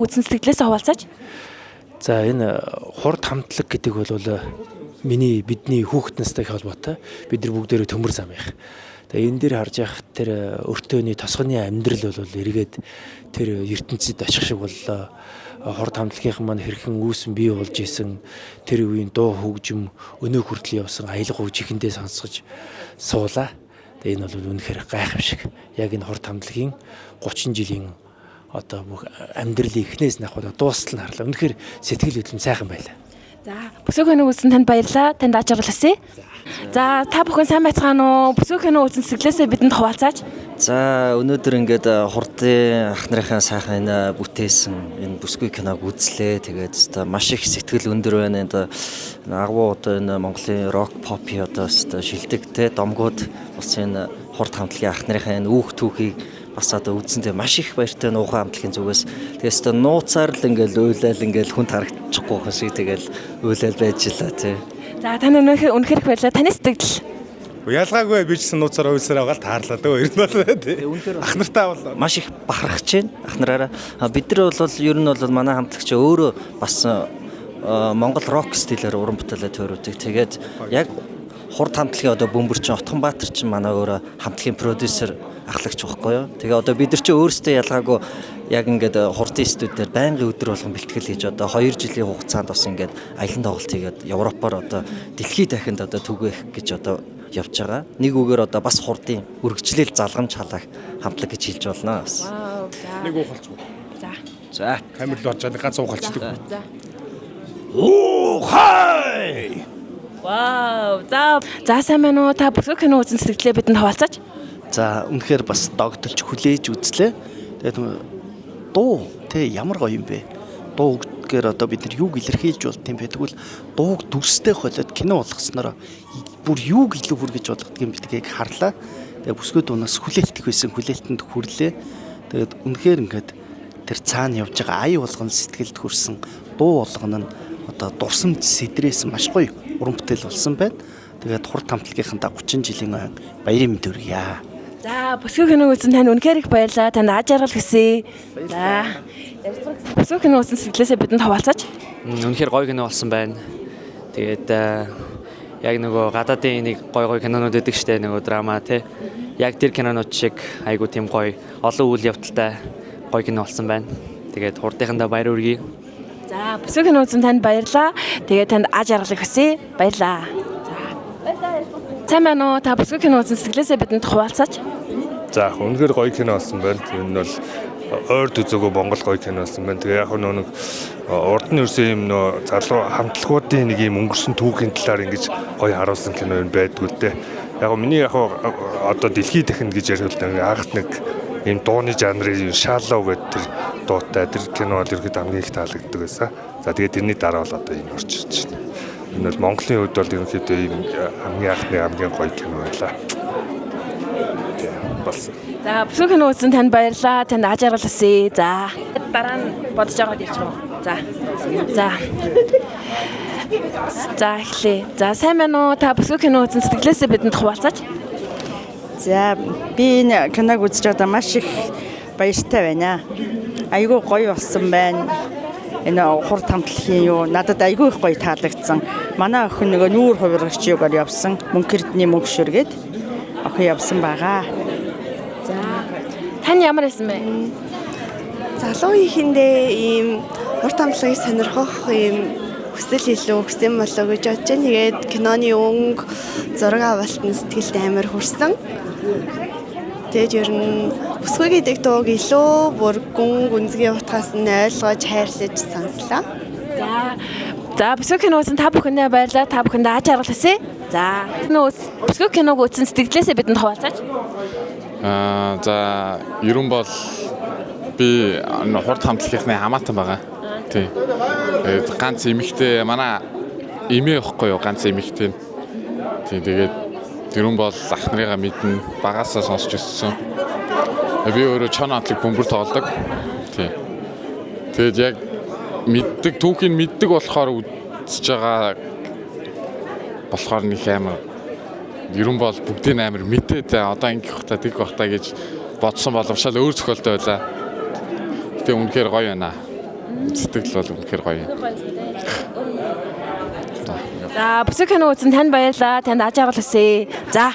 Үзэн сэтгэлээсээ хуваалцаач. За энэ хурд хамтлаг гэдэг бол бидний хүүхэд настай холбоотой. Бид нар бүгдээрээ төмөр зам их. Тэгээ энэ дээр харж явах тэр өртөөний тосгоны амьдрал бол эргээд тэр ертөнцид очих шиг боллоо. Хурд хамтлагийнхан маань хэрхэн үүсэн бий болж исэн тэр үеийн дуу хөгжим өнөө хүртэл явсан аялга хөгж ихэндээ сонсгож суулаа. Тэгээ энэ бол үнэхээр гайхамшиг. Яг энэ хурд хамтлагийн 30 жилийн одоо бүх амьдралын эхнээс нахвал дуустал нь харлаа. Үнэхээр сэтгэл хөдлөм сайхан байлаа. За, бүсгүйн үзэн танд баярлалаа. Танд ажрал хүсье. За, та бүхэн сайн байцгаана уу? Бүсгүйн үзэн сэтгэлээсээ бидэнд хуваалцаач. За, өнөөдөр ингээд хурдын ах нарын сайхан энэ бүтээсэн энэ бүсгүй киног үзлээ. Тэгээд одоо маш их сэтгэл өндөр байна. Энэ агуу одоо энэ Монголын рок попи одоо шилдэг те домгууд бас энэ хурд хамтлагийн ах нарын энэ үүх түүхийг бас одоо үзсэнтэй маш их баяртай нуухан хамтлагийн зүгээс тэгээс одоо нууцаар л ингээл уйлал ингээл хүн харагдчихгүй хэ шиг тэгэл уйлал байж лаа тий. За тань үнэхээр их баярлалаа. Таны сэтгэл ялгаагүй бичсэн нууцаар уйлсараа гал таарлаа дөө ер нь бол тий. Ах нартаа бол маш их бахархаж байна ах нараараа. Бид нар бол ер нь бол манай хамтлагч өөрөө бас Монгол рок стилээр уран бүтээлээ тойруудаг. Тэгээд яг хурд хамтлагийн одоо бөмбөрчин Отгонбаатар чинь манай өөрөө хамтлагийн продюсер ахлагч байхгүй юу. Тэгээ одоо бид нар чи өөрсдөө ялгаагүй яг ингээд хурдын студиудаар байнгын өдөр болгон бэлтгэл хийж одоо 2 жилийн хугацаанд бас ингээд аялан тоглолт хийгээд Европоор одоо дэлхийд дахинд одоо түгээх гэж одоо явж байгаа. Нэг үгээр одоо бас хурдын үргэлжлэл залгамж халаах хамтлаг гэж хэлж болно бас. нэг уухалцгүй. За. За. Камер л орж байгаа ганц уухалцдаг. За. Хай! Вау. За сайн байна уу? Та бүсгүйн үзэн сэтгэлээ бидэнд хуваалцаач. За үнэхээр бас догдолж хүлээж үзлээ. Тэгээд дуу тэ ямар гоё юм бэ? Дуу гэхээр одоо бид нар юуг илэрхийлж болт юм бэ? Тэгвэл дууг дүрстэй холиод кино болгосноор бүр юуг илүү хүргэж болгодог юм гэдгийг харлаа. Тэгээд бүсгүй дуунаас хүлээлтэх байсан хүлээлтэнд хүрлээ. Тэгээд үнэхээр ингээд тэр цаана явж байгаа ая болгон сэтгэлд хүрсэн дуу болгоно нь одоо дурсамж сэдрээс маш гоё уран бүтээл болсон байна. Тэгээд хурд хамтлагийнхантаа 30 жилийн баярын мэнд хүргье. За, бүсгүйн үзэн тань үнэхээр их баярлалаа. Танд ажрал хүсье. За. Бүсгүйн үзэн сэтгэлээсээ бидэнд хуваалцаач. Үнэхээр гоё кино болсон байна. Тэгээд яг нөгөө гадаадын нэг гоё кинонууд өгдөг штэ нөгөө драма тий. Яг тэр кинонууд шиг айгу тийм гоё олон үйл явдалтай гоё кино болсон байна. Тэгээд хурдынхандаа баяр хүргэе. За, бүсгүйн үзэн танд баярлалаа. Тэгээд танд ажрал хүсье. Баярлалаа. Сайн байна уу? Та бүсгүйн үзэн сэтгэлээсээ бидэнд хуваалцаач. За үнэхээр гоё кино болсон байна. Энэ бол ойр төзөөгөө Монгол гоё кино болсон байна. Тэгээ яг нэг урдны ерөөсөө юм нөө залуу хамтлагуудын нэг юм өнгөрсөн түүхийн талаар ингэж гоё харуулсан кино юм байдгүй дээ. Яг миний яг одоо дэлхийд дахинд гэж яриад анх нэг юм дууны жанрын шаллоу гэдэг тэр дуутай тэр кино бол ерөөд хамгийн их таалагддаг байсан. За тэгээ тэрний дараа бол одоо энэ орж ирж байна. Энэ бол Монголын хувьд бол ерөнхийдөө ийм хамгийн анхны хамгийн гоё кино байлаа. Болсон. За, бүсгүйн үзэн танд баярлалаа. Танд ажрал хүсье. За. Дараа нь бодож аваад ирчих юм. За. За, эхлэе. За, сайн байна уу? Та бүсгүйн үзэн сэтгэлээсээ бидэнд хуваалцаач. За, би энэ киног үзэж байгаа маш их баяртай байна. Айгүй гоё болсон байна. Энэ хурд хамтлагийн юу надад айгүй их гоё таалагдсан. Манай охин нөгөө нүүр хувирагч юугаар явсан. Мөнх Эрдэнэ мөнхшөргээд охин явсан байгаа. За. Тань ямар байсан бэ? Залуу ихэндээ ийм урт хамтлагыг сонирхох ийм хүсэл илүү өгсөн болоо гэж бодож байна. Тэгээд киноны өнгө зураг авалтны сэтгэлд амар хүрсэн. Тэгээд ер нь бүсгүй гэдэг дууг илүү бүр гүнзгий утгаас нь ойлгож хайрлаж сонслоо. За, бүсгүйн үзэн та бүхэндээ баярлалаа. Та бүхэндээ ажрал хүсье. За, бүсгүй киног үзэн сэтгэлээсээ бидэнд хуваалцаач. За, ерөн бол би хурд хамтлагийнхны хамаатан байгаа. Тий. Ганц эмэгтэй манай эмээ ихгүй юу ганц эмэгтэй. Тий, тэгээд тэрэн бол ах нарыгаа мэднэ багасаа сонсч өссөн. Би өөрөө чон хамтлаг бөмбөр тоглодог. Тий. Тэгээд яг мэддэг түүхийг мэддэг болохоор үзэж байгаа болохоор нэг амар ерөн бол бүгдийн амар мэдээ те одоо ингэх бахта тэг бахта гэж бодсон боловчаал өөр зохиолтой байлаа. Гэтэ үнэхээр гоё байна. Сэтгэл бол үнэхээр гоё. За бүсгүй кино үзэн танд баярлалаа. Танд аж аргал хүсье. За.